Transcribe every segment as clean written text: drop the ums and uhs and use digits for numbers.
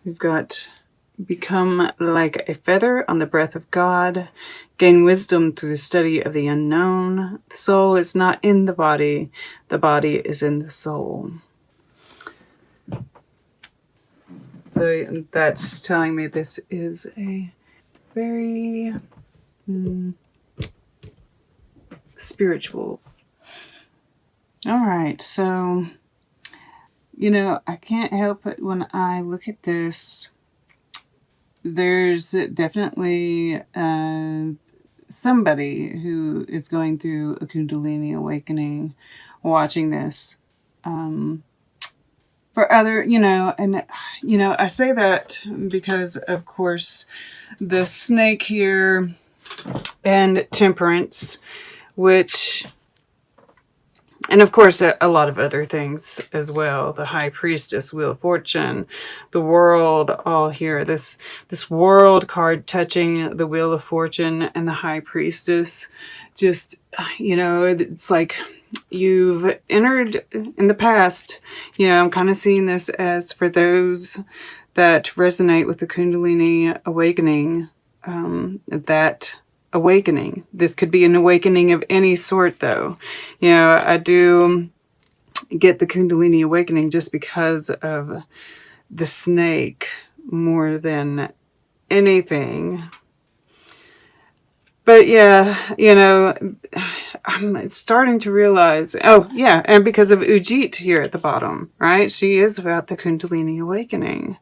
We've got become like a feather on the breath of God, gain wisdom through the study of the unknown. The soul is not in the body is in the soul. So that's telling me this is a very spiritual. All right, so, I can't help it when I look at this. There's definitely somebody who is going through a Kundalini awakening watching this. For other, and, I say that because, of course, the snake here and temperance, which, and of course, a lot of other things as well. The high priestess, wheel of fortune, the world, all here. This world card touching the wheel of fortune and the high priestess. Just, it's like you've entered in the past. I'm kind of seeing this as for those that resonate with the Kundalini awakening, that awakening. This could be an awakening of any sort, though. I do get the Kundalini awakening just because of the snake more than anything. But yeah, I'm starting to realize, and because of Ujit here at the bottom, right? She is about the Kundalini awakening.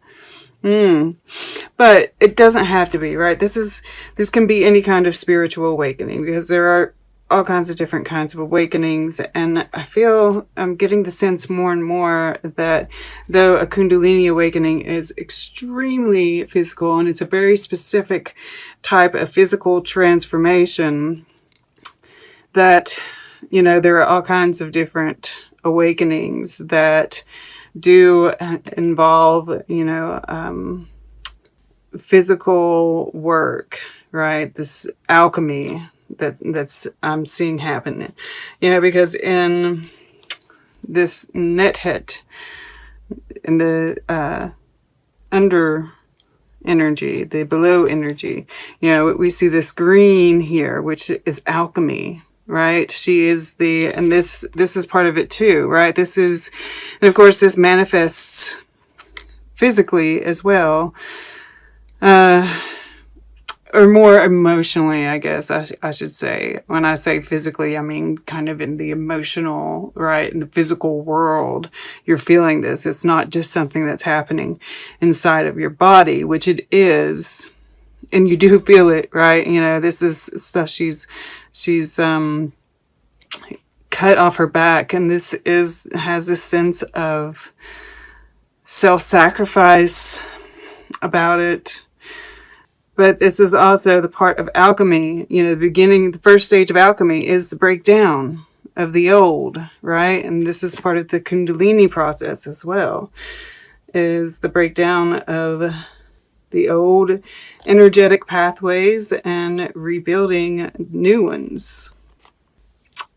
But it doesn't have to be, right? This can be any kind of spiritual awakening, because there are all kinds of different kinds of awakenings. And I feel I'm getting the sense more and more that though a Kundalini awakening is extremely physical and it's a very specific type of physical transformation, that, there are all kinds of different awakenings that do involve, physical work, right? This alchemy that's I'm seeing happen, because in this nethead, in the under energy, the below energy, we see this green here, which is alchemy, right? She is and this is part of it too, right? And of course this manifests physically as well, or more emotionally, I guess I should say. When I say physically, I mean kind of in the emotional, right? In the physical world, you're feeling this. It's not just something that's happening inside of your body, which it is. And you do feel it, right? This is stuff she's cut off her back. And this has a sense of self-sacrifice about it. But this is also the part of alchemy. The first stage of alchemy is the breakdown of the old, right? And this is part of the Kundalini process as well, is the breakdown of the old energetic pathways and rebuilding new ones.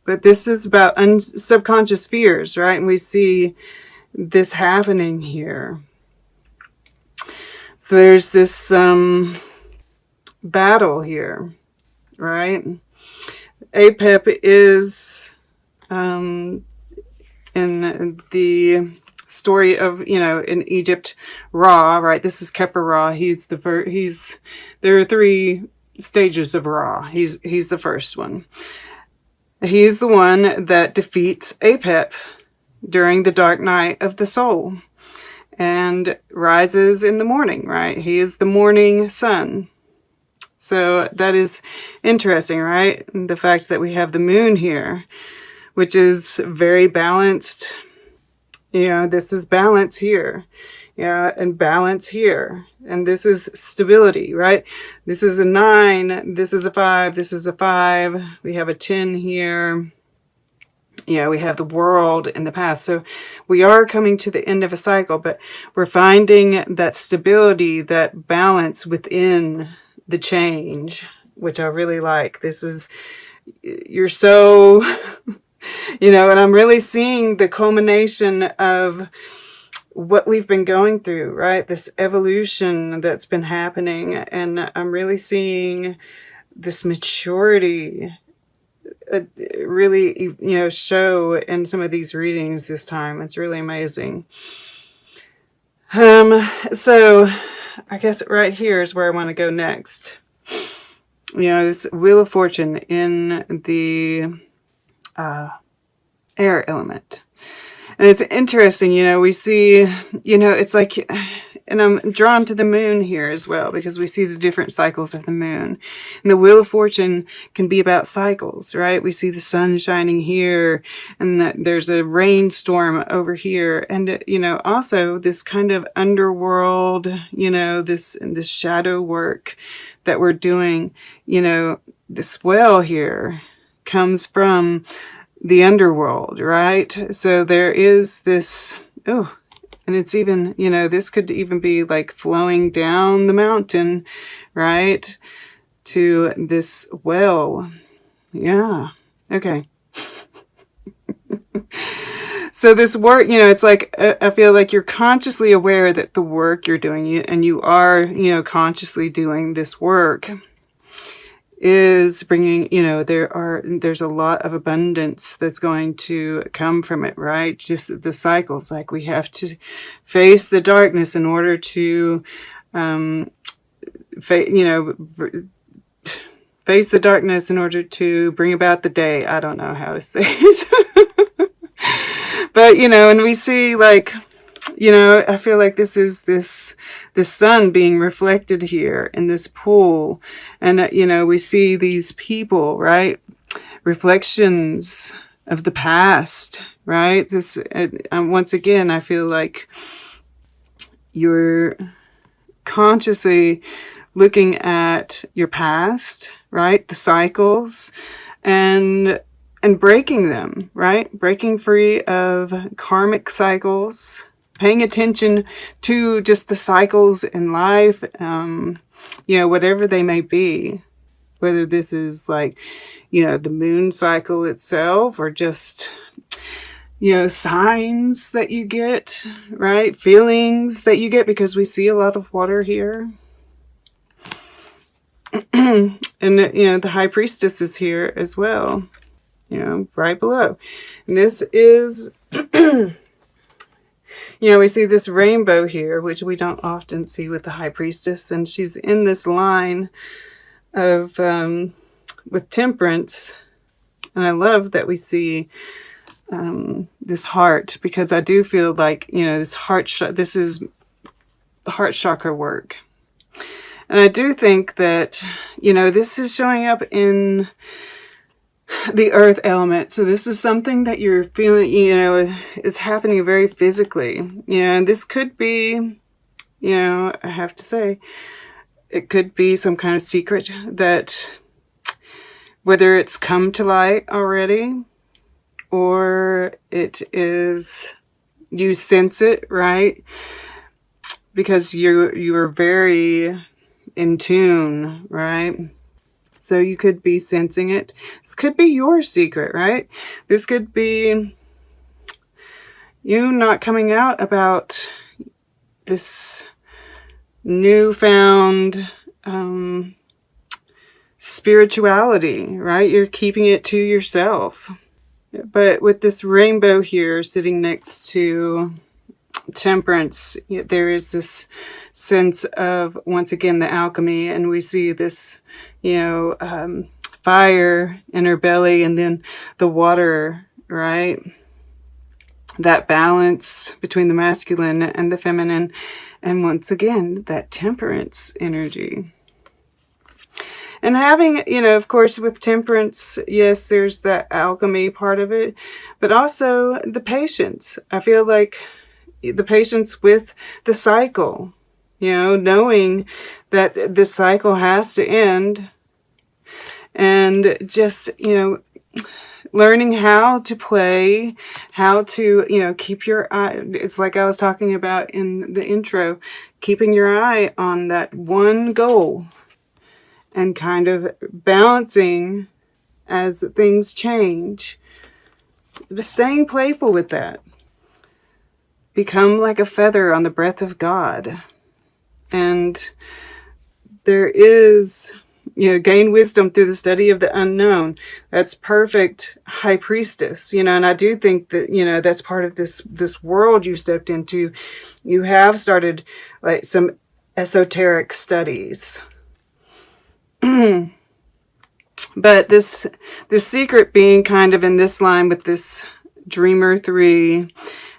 But this is about subconscious fears, right? And we see this happening here. So there's this battle here, right? Apep is in the story of, in Egypt, Ra, right? This is Keper Ra. There are 3 stages of Ra. He's the first one. He's the one that defeats Apep during the dark night of the soul and rises in the morning, right? He is the morning sun. So that is interesting, right? The fact that we have the moon here, which is very balanced. This is balance here. And balance here. And this is stability, right? This is a 9. This is a 5. This is a 5. We have a 10 here. We have the world in the past. So we are coming to the end of a cycle, but we're finding that stability, that balance within the change, which I really like. You're so, and I'm really seeing the culmination of what we've been going through, right? This evolution that's been happening. And I'm really seeing this maturity really, you know, show in some of these readings this time. It's really amazing. So I guess right here is where I want to go next. You know, this Wheel of Fortune in the air element. And it's interesting, you know, we see, you know, it's like, and I'm drawn to the moon here as well, because we see the different cycles of the moon. And the Wheel of Fortune can be about cycles, right? We see the sun shining here, and there's a rainstorm over here. And, you know, also this kind of underworld, you know, this shadow work that we're doing, you know, this well here comes from the underworld, right? So there is this, oh, and it's even, you know, this could even be like flowing down the mountain, right? To this well. Yeah. Okay. So this work, you know, it's like, I feel like you're consciously aware that the work you're doing, and you are, you know, consciously doing this work, is bringing, you know, there's a lot of abundance that's going to come from it, right? Just the cycles, like we have to face the darkness in order to, face the darkness in order to bring about the day. I don't know how to say it. But, you know, and we see, like, you know, I feel like this is this sun being reflected here in this pool. And, you know, we see these people, right? Reflections of the past, right? This, once again, I feel like you're consciously looking at your past, right? The cycles, and breaking them, right? Breaking free of karmic cycles, paying attention to just the cycles in life, you know, whatever they may be, whether this is like, you know, the moon cycle itself, or just, you know, signs that you get, right? Feelings that you get, because we see a lot of water here. And, you know, the High Priestess is here as well, you know, right below. And this is, you know, we see this rainbow here, which we don't often see with the High Priestess. And she's in this line of, with Temperance. And I love that we see this heart, because I do feel like, you know, this is the heart chakra work. And I do think that, you know, this is showing up in the earth element. So this is something that you're feeling, you know, is happening very physically. You know, and this could be, you know, I have to say, it could be some kind of secret that, whether it's come to light already, or it is, you sense it, right? Because you are very in tune, right? So you could be sensing it. This could be your secret, right? This could be you not coming out about this newfound spirituality, right? You're keeping it to yourself. But with this rainbow here sitting next to Temperance, there is this sense of, once again, the alchemy. And we see this, you know, fire in her belly, and then the water, right? That balance between the masculine and the feminine. And once again, that temperance energy. And having, you know, of course, with Temperance, yes, there's the alchemy part of it, but also the patience. I feel like the patience with the cycle, you know, knowing that the cycle has to end, and just, you know, learning how to play, how to, you know, keep your eye. It's like I was talking about in the intro, keeping your eye on that one goal and kind of balancing as things change. But staying playful with that. become like a feather on the breath of God. And there is, gain wisdom through the study of the unknown. That's perfect high priestess, and I do think that, that's part of this world you stepped into. You have started like some esoteric studies. But this secret being kind of in this line with this Dreamer 3, and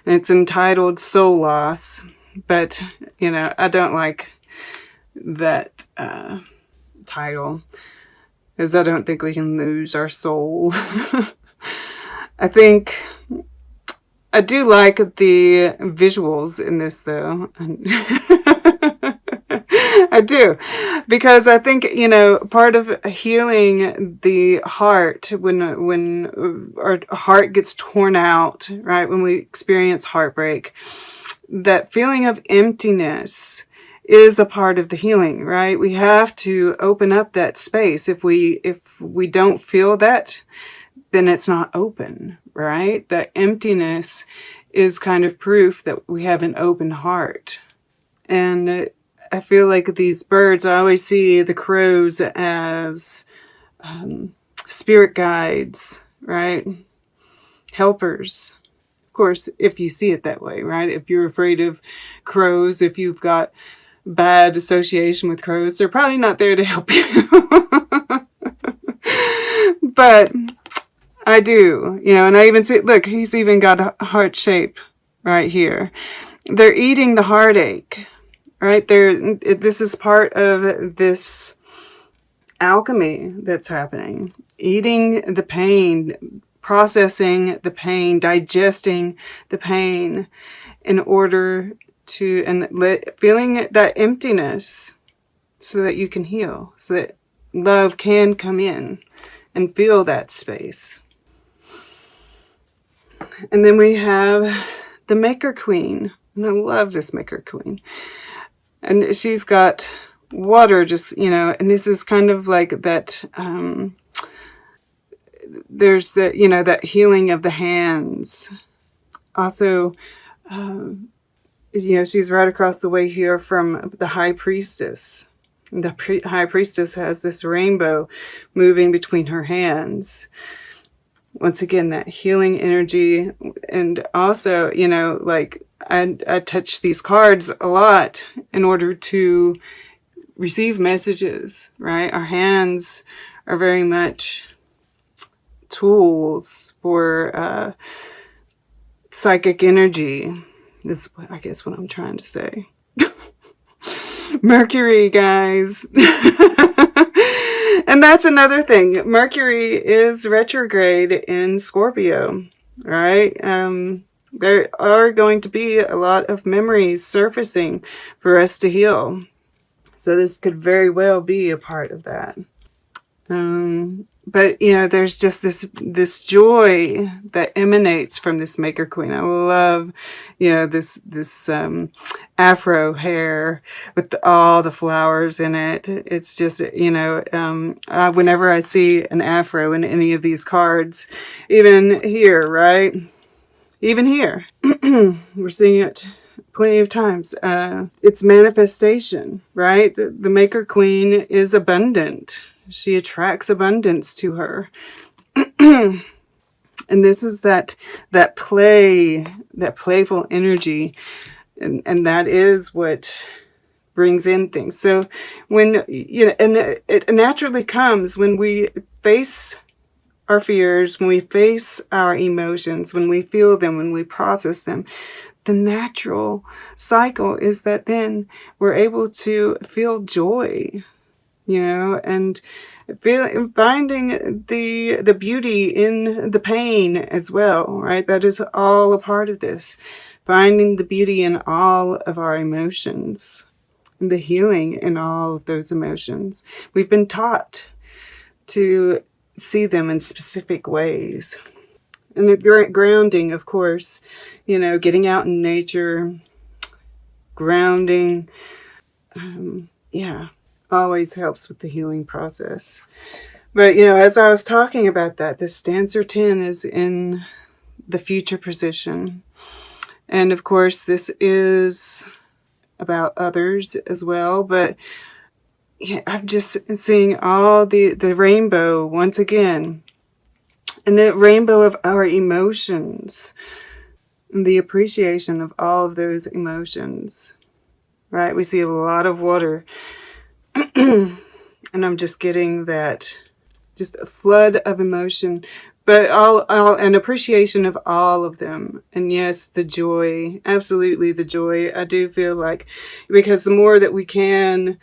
it's entitled Soul Loss. But, I don't like that title, because I don't think we can lose our soul. I do like the visuals in this, though. I do, because I think, part of healing the heart, when our heart gets torn out, right, when we experience heartbreak, that feeling of emptiness is a part of the healing, right? We have to open up that space. If we don't feel that, then it's not open, right? That emptiness is kind of proof that we have an open heart. And I feel like these birds, I always see the crows as spirit guides, right? Helpers. Of course, if you see it that way, right? If you're afraid of crows, if you've got bad association with crows, they're probably not there to help you. But I do, and I even see, look, he's even got a heart shape right here. They're eating the heartache, right? This is part of this alchemy that's happening. Eating the pain, processing the pain, digesting the pain in order to, feeling that emptiness so that you can heal, so that love can come in and fill that space. And then we have the Maker Queen. And I love this Maker Queen. And she's got water just, and this is kind of like that, there's the, that healing of the hands. Also, she's right across the way here from the High Priestess. The High Priestess has this rainbow moving between her hands. Once again, that healing energy. And also, I touch these cards a lot in order to receive messages, right? Our hands are very much tools for psychic energy. That's, I guess, what I'm trying to say. Mercury, guys. And that's another thing. Mercury is retrograde in Scorpio, right? There are going to be a lot of memories surfacing for us to heal. So this could very well be a part of that. But, there's just this joy that emanates from this Maker Queen. I love, this afro hair with all the flowers in it. It's just, whenever I see an afro in any of these cards, even here, right? Even here, we're seeing it plenty of times. It's manifestation, right? The Maker Queen is abundant. She attracts abundance to her. And this is that play, that playful energy. And that is what brings in things. So when, and it naturally comes when we face our fears, when we face our emotions, when we feel them, when we process them. The natural cycle is that then we're able to feel joy. And finding the beauty in the pain as well, right? That is all a part of this. Finding the beauty in all of our emotions and the healing in all of those emotions. We've been taught to see them in specific ways. And the grounding, of course, getting out in nature, grounding, always helps with the healing process. But, as I was talking about that, this Dancer 10 is in the future position. And of course, this is about others as well. But yeah, I'm just seeing all the rainbow once again. And the rainbow of our emotions. And the appreciation of all of those emotions. Right? We see a lot of water. And I'm just getting that, just a flood of emotion, but all an appreciation of all of them. And yes, the joy, absolutely the joy. I do feel like, because the more that we can,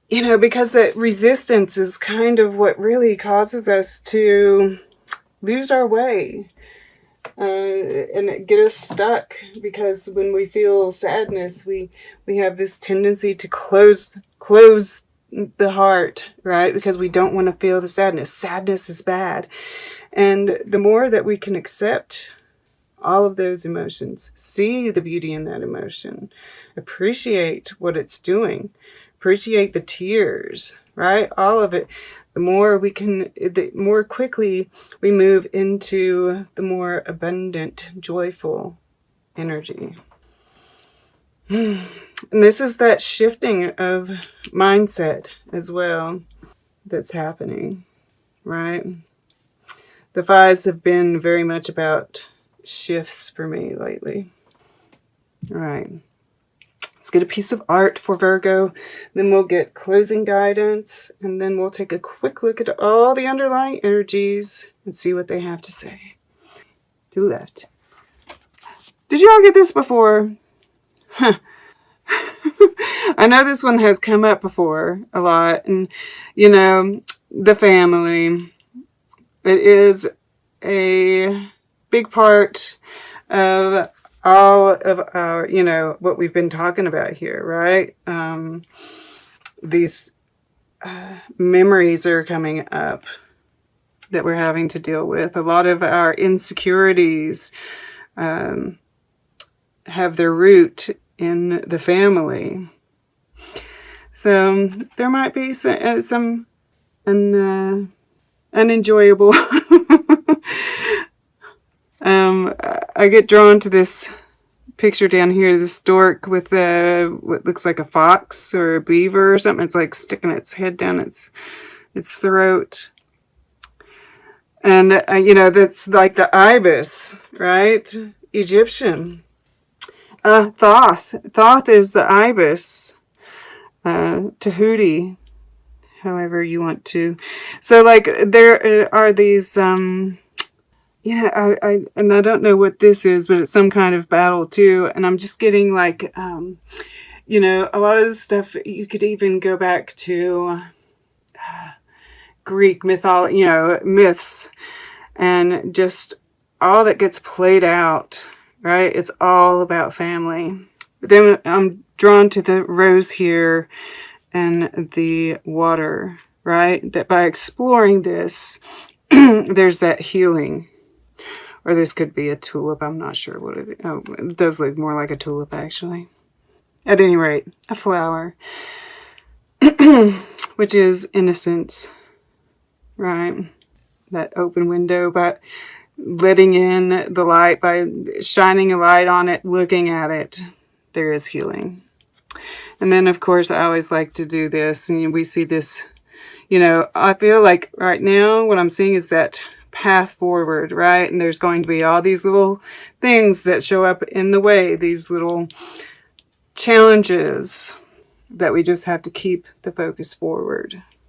you know, because that resistance is kind of what really causes us to lose our way. And get us stuck, because when we feel sadness, we have this tendency to close the heart, right? Because we don't want to feel the sadness. Sadness is bad. And the more that we can accept all of those emotions, see the beauty in that emotion, appreciate what it's doing, appreciate the tears, right? All of it. The more we can, the more quickly we move into the more abundant, joyful energy. And this is that shifting of mindset as well that's happening, right? The fives have been very much about shifts for me lately. All right. Let's get a piece of art for Virgo. Then we'll get closing guidance. And then we'll take a quick look at all the underlying energies and see what they have to say. To left. Did you all get this before? Huh. I know this one has come up before a lot. And, you know, the family. It is a big part of all of our, you know, what we've been talking about here, right? These memories are coming up that we're having to deal with. A lot of our insecurities have their root in the family. So there might be some unenjoyable. I get drawn to this picture down here, this stork with what looks like a fox or a beaver or something. It's like sticking its head down its throat. And, you know, that's like the ibis, right? Egyptian. Thoth. Thoth is the ibis. Tahuti, however you want to. So, like, there are these... yeah, and I don't know what this is, but it's some kind of battle too. And I'm just getting like, you know, a lot of the stuff, you could even go back to Greek mythology, you know, myths, and just all that gets played out, right? It's all about family. But then I'm drawn to the rose here and the water, right? That by exploring this, there's that healing. Or this could be a tulip. I'm not sure what it is. Oh, it does look more like a tulip, actually. At any rate, a flower. Which is innocence. Right? That open window, by letting in the light, by shining a light on it, looking at it, there is healing. And then, of course, I always like to do this. And we see this, you know, I feel like right now what I'm seeing is that path forward, right? And there's going to be all these little things that show up in the way, these little challenges that we just have to keep the focus forward.